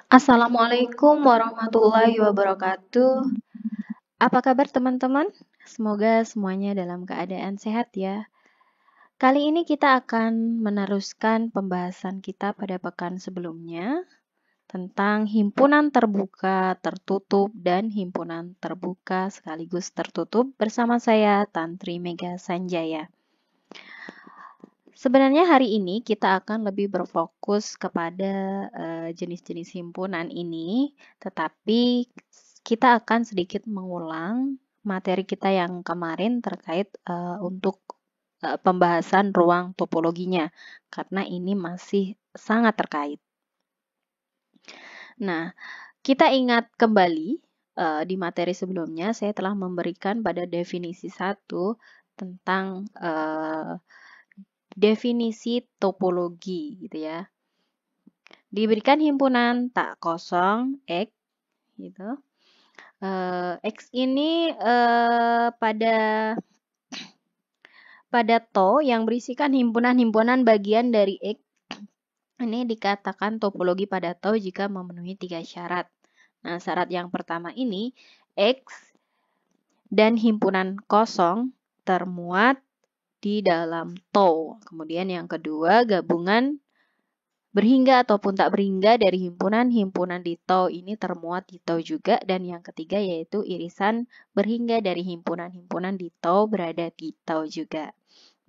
Assalamualaikum warahmatullahi wabarakatuh. Apa kabar teman-teman? Semoga semuanya dalam keadaan sehat ya. Kali ini kita akan meneruskan pembahasan kita pada pekan sebelumnya tentang himpunan terbuka, tertutup, dan himpunan terbuka sekaligus tertutup bersama saya Tantri Mega Sanjaya. Sebenarnya hari ini kita akan lebih berfokus kepada jenis-jenis himpunan ini, tetapi kita akan sedikit mengulang materi kita yang kemarin terkait untuk pembahasan ruang topologinya, karena ini masih sangat terkait. Nah, kita ingat kembali di materi sebelumnya, saya telah memberikan pada definisi 1 tentang definisi topologi gitu ya. Diberikan himpunan tak kosong X gitu. X ini pada to yang berisikan himpunan-himpunan bagian dari X ini dikatakan topologi pada to jika memenuhi 3 syarat. Nah, syarat yang pertama ini X dan himpunan kosong termuat di dalam to. Kemudian yang kedua, gabungan berhingga ataupun tak berhingga dari himpunan-himpunan di to ini termuat di to juga. Dan yang ketiga yaitu irisan berhingga dari himpunan-himpunan di to berada di to juga.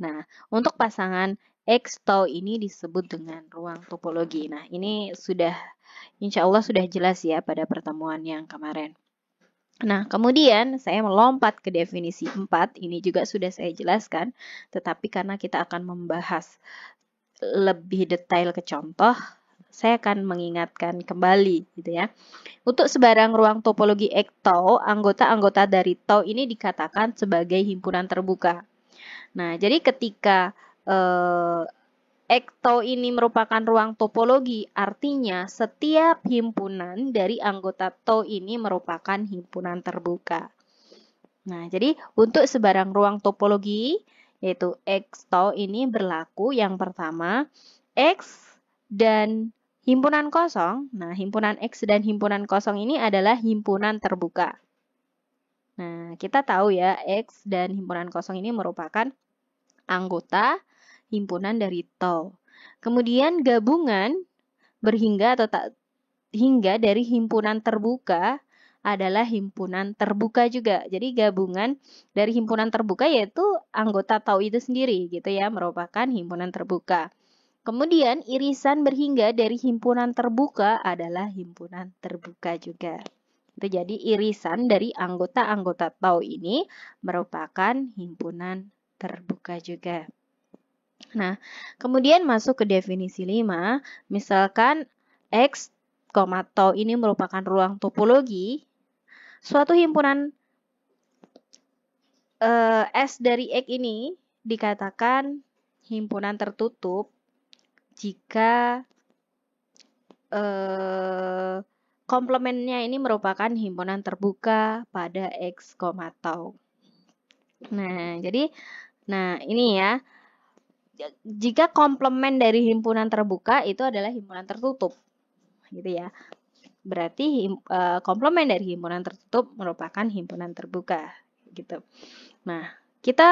Nah, untuk pasangan X to ini disebut dengan ruang topologi. Nah, ini insya Allah sudah jelas ya pada pertemuan yang kemarin. Nah, kemudian saya melompat ke definisi 4, ini juga sudah saya jelaskan, tetapi karena kita akan membahas lebih detail ke contoh, saya akan mengingatkan kembali gitu ya. Untuk sebarang ruang topologi X to, anggota-anggota dari to ini dikatakan sebagai himpunan terbuka. Nah, jadi ketika X to ini merupakan ruang topologi, artinya setiap himpunan dari anggota to ini merupakan himpunan terbuka. Nah, jadi untuk sebarang ruang topologi, yaitu X to ini berlaku yang pertama, X dan himpunan kosong. Nah, himpunan X dan himpunan kosong ini adalah himpunan terbuka. Nah, kita tahu ya, X dan himpunan kosong ini merupakan anggota himpunan dari to. Kemudian gabungan berhingga atau tak hingga dari himpunan terbuka adalah himpunan terbuka juga. Jadi gabungan dari himpunan terbuka yaitu anggota to itu sendiri gitu ya, merupakan himpunan terbuka. Kemudian irisan berhingga dari himpunan terbuka adalah himpunan terbuka juga. Itu jadi irisan dari anggota-anggota to ini merupakan himpunan terbuka juga. Nah, kemudian masuk ke definisi 5, misalkan X, to ini merupakan ruang topologi, suatu himpunan S dari X ini dikatakan himpunan tertutup jika komplemennya ini merupakan himpunan terbuka pada X, to. Nah, jadi ini ya. Jika komplemen dari himpunan terbuka itu adalah himpunan tertutup, gitu ya. Berarti komplemen dari himpunan tertutup merupakan himpunan terbuka, gitu. Nah, kita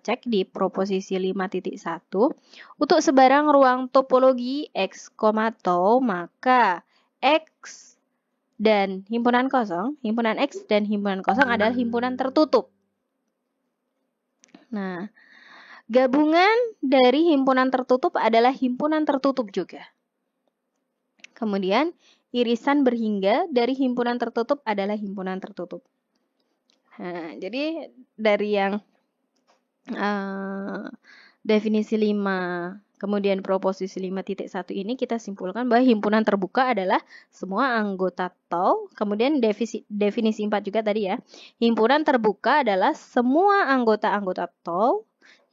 cek di proposisi 5.1. Untuk sebarang ruang topologi X, to, maka X dan himpunan kosong, himpunan X dan himpunan kosong adalah himpunan tertutup. Nah, gabungan dari himpunan tertutup adalah himpunan tertutup juga. Kemudian, irisan berhingga dari himpunan tertutup adalah himpunan tertutup. Nah, jadi dari yang definisi 5, kemudian proposisi 5.1 ini kita simpulkan bahwa himpunan terbuka adalah semua anggota to. Kemudian definisi 4 juga tadi ya. Himpunan terbuka adalah semua anggota-anggota to.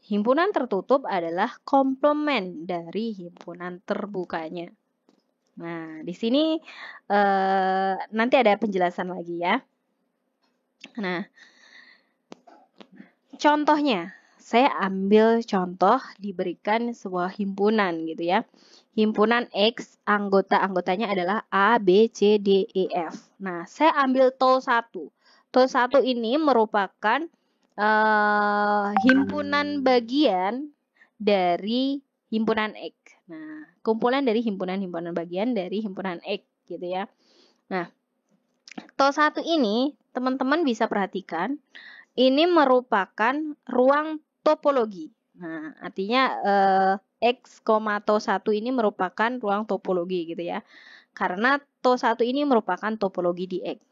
Himpunan tertutup adalah komplemen dari himpunan terbukanya. Nah, di sini nanti ada penjelasan lagi ya. Nah, contohnya, saya ambil contoh diberikan sebuah himpunan gitu ya. Himpunan X, anggota-anggotanya adalah A, B, C, D, E, F. Nah, saya ambil TO 1. TO 1 ini merupakan himpunan bagian dari himpunan X. Nah, kumpulan dari himpunan-himpunan bagian dari himpunan X gitu ya. Nah, TO 1 ini teman-teman bisa perhatikan ini merupakan ruang topologi. Nah, artinya X, TO 1 ini merupakan ruang topologi gitu ya. Karena TO 1 ini merupakan topologi di X.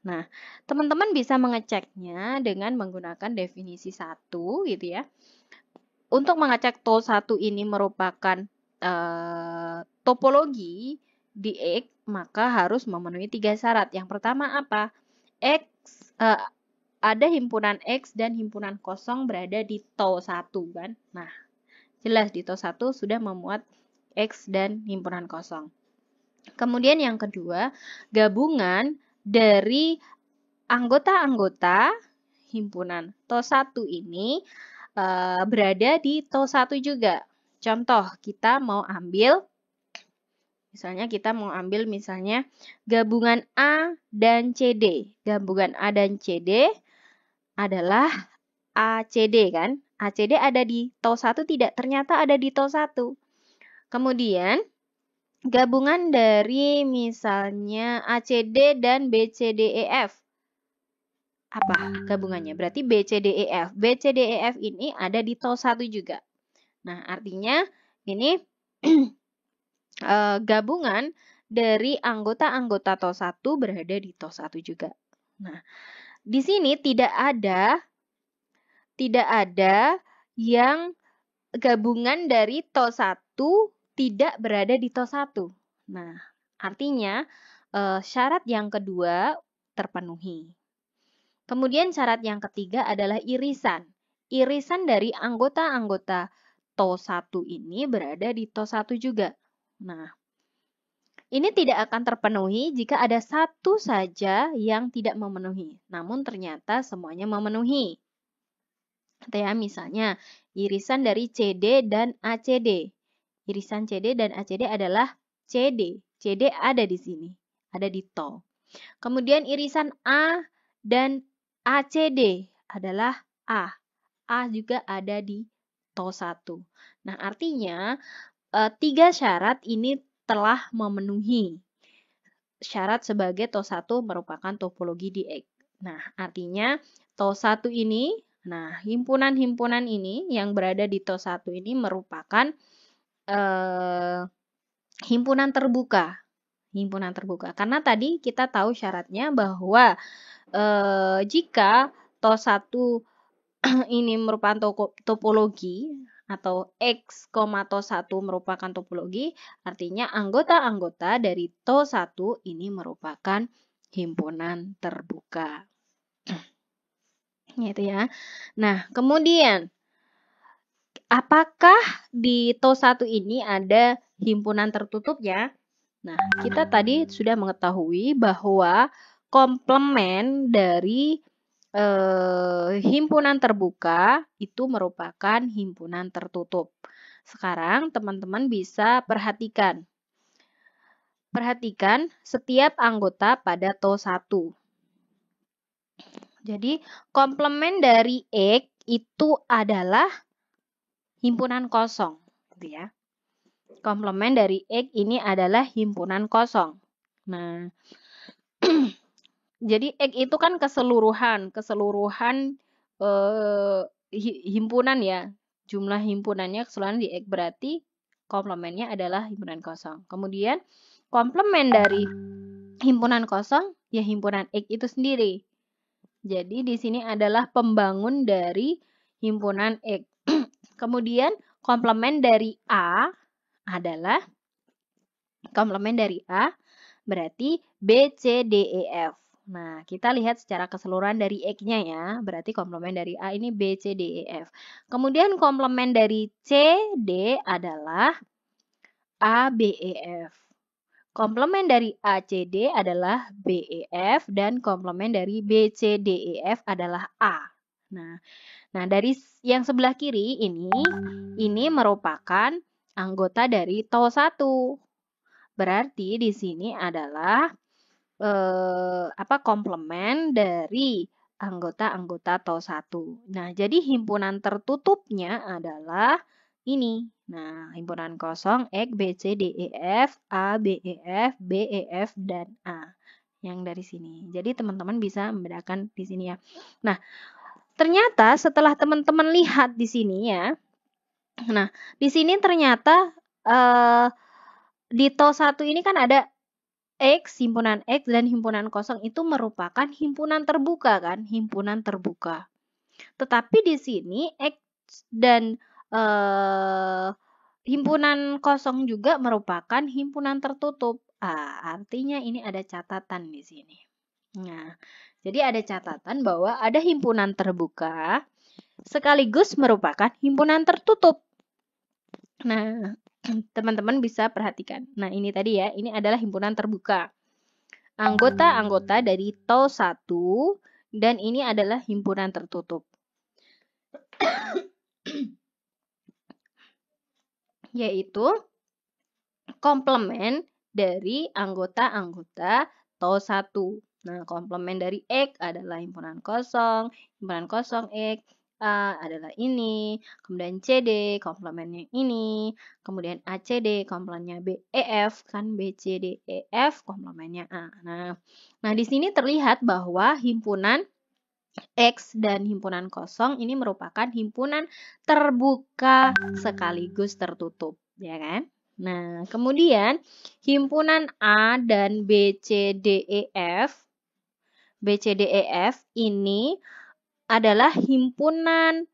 Nah, teman-teman bisa mengeceknya dengan menggunakan definisi 1 gitu ya. Untuk mengecek TO 1 ini merupakan topologi di X, maka harus memenuhi 3 syarat. Yang pertama apa? Ada himpunan X dan himpunan kosong berada di TO 1 kan. Nah, jelas di TO 1 sudah memuat X dan himpunan kosong. Kemudian yang kedua, gabungan dari anggota-anggota himpunan TO 1 ini berada di TO 1 juga. Contoh, kita mau ambil misalnya gabungan A dan CD. Gabungan A dan CD adalah ACD kan. ACD ada di TO 1 tidak? Ternyata ada di TO 1. Kemudian gabungan dari misalnya ACD dan BCDEF. Apa gabungannya? Berarti BCDEF. BCDEF ini ada di TO 1 juga. Nah, artinya ini gabungan dari anggota-anggota TO 1 berada di TO 1 juga. Nah, di sini tidak ada yang gabungan dari TO 1 tidak berada di TO 1. Nah, artinya syarat yang kedua terpenuhi. Kemudian syarat yang ketiga adalah irisan. Irisan dari anggota-anggota TO 1 ini berada di TO 1 juga. Nah, ini tidak akan terpenuhi jika ada satu saja yang tidak memenuhi. Namun ternyata semuanya memenuhi. Ya, misalnya irisan dari CD dan ACD. Irisan CD dan ACD adalah CD. CD ada di sini, ada di TO. Kemudian irisan A dan ACD adalah A. A juga ada di TO 1. Nah, artinya 3 syarat ini telah memenuhi syarat sebagai TO 1 merupakan topologi di X. Nah, artinya TO 1 ini, nah himpunan-himpunan ini yang berada di TO 1 ini merupakan himpunan terbuka. Himpunan terbuka. Karena tadi kita tahu syaratnya bahwa jika TO 1 ini merupakan topologi atau X, TO 1 merupakan topologi, artinya anggota-anggota dari TO 1 ini merupakan himpunan terbuka. Gitu ya. Nah, kemudian apakah di TO 1 ini ada himpunan tertutup ya? Nah, kita tadi sudah mengetahui bahwa komplement dari himpunan terbuka itu merupakan himpunan tertutup. Sekarang teman-teman bisa perhatikan. Perhatikan setiap anggota pada TO 1. Jadi, komplement dari X itu adalah himpunan kosong, gitu ya. Komplement dari X ini adalah himpunan kosong. Nah, jadi X itu kan keseluruhan himpunan ya. Jumlah himpunannya keseluruhan di X berarti komplementnya adalah himpunan kosong. Kemudian komplement dari himpunan kosong ya himpunan X itu sendiri. Jadi di sini adalah pembangun dari himpunan X. Kemudian komplement dari A adalah komplement dari A berarti B, C, D, E, F. Nah, kita lihat secara keseluruhan dari X-nya ya. Berarti komplement dari A ini B, C, D, E, F. Kemudian komplement dari C, D adalah A, B, E, F. Komplement dari A, C, D adalah B, E, F. Dan komplement dari B, C, D, E, F adalah A. Nah, dari yang sebelah kiri ini merupakan anggota dari tau 1. Berarti di sini adalah komplement dari anggota-anggota tau 1. Nah, jadi himpunan tertutupnya adalah ini. Nah, himpunan kosong X, B, C, D, E, F, A, B, E, F, B, E, F, dan A. Yang dari sini. Jadi teman-teman bisa membedakan di sini ya. Nah, ternyata setelah teman-teman lihat di sini ya. Nah, di sini ternyata di tau 1 ini kan ada X, himpunan X dan himpunan kosong itu merupakan himpunan terbuka kan, himpunan terbuka. Tetapi di sini X dan himpunan kosong juga merupakan himpunan tertutup. Artinya ini ada catatan di sini. Nah, jadi ada catatan bahwa ada himpunan terbuka sekaligus merupakan himpunan tertutup. Nah, teman-teman bisa perhatikan. Nah, ini tadi ya, ini adalah himpunan terbuka. Anggota-anggota dari tau 1 dan ini adalah himpunan tertutup. Yaitu komplement dari anggota-anggota tau 1. Nah, komplement dari X adalah himpunan kosong X, A adalah ini, kemudian CD komplementnya ini, kemudian ACD komplementnya BEF kan BCD EF komplementnya A. Nah di sini terlihat bahwa himpunan X dan himpunan kosong ini merupakan himpunan terbuka sekaligus tertutup, ya kan? Nah, kemudian himpunan A dan BCDEF ini adalah himpunan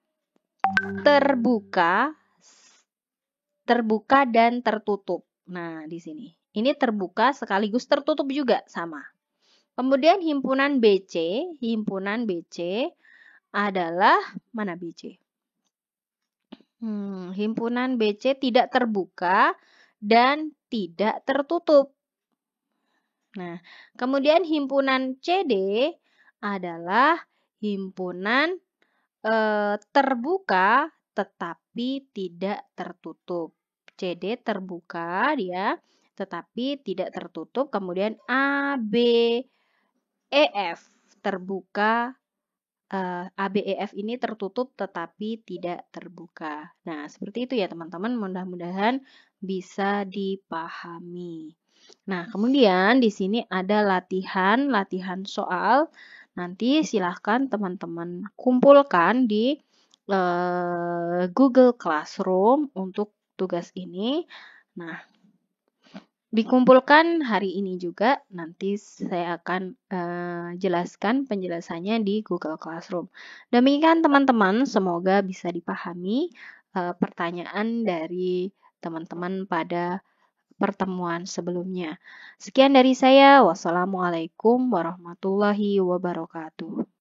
terbuka dan tertutup. Nah, di sini. Ini terbuka sekaligus tertutup juga sama. Kemudian himpunan BC adalah mana BC? Himpunan BC tidak terbuka dan tidak tertutup. Nah, kemudian himpunan CD adalah himpunan terbuka tetapi tidak tertutup. CD terbuka dia tetapi tidak tertutup. Kemudian A, B, E, F terbuka. A, B, E, F ini tertutup tetapi tidak terbuka. Nah, seperti itu ya teman-teman. Mudah-mudahan bisa dipahami. Nah, kemudian di sini ada latihan soal. Nanti silahkan teman-teman kumpulkan di Google Classroom untuk tugas ini. Nah, dikumpulkan hari ini juga. Nanti saya akan jelaskan penjelasannya di Google Classroom. Demikian teman-teman, semoga bisa dipahami pertanyaan dari teman-teman pada pertemuan sebelumnya. Sekian dari saya. Wassalamualaikum warahmatullahi wabarakatuh.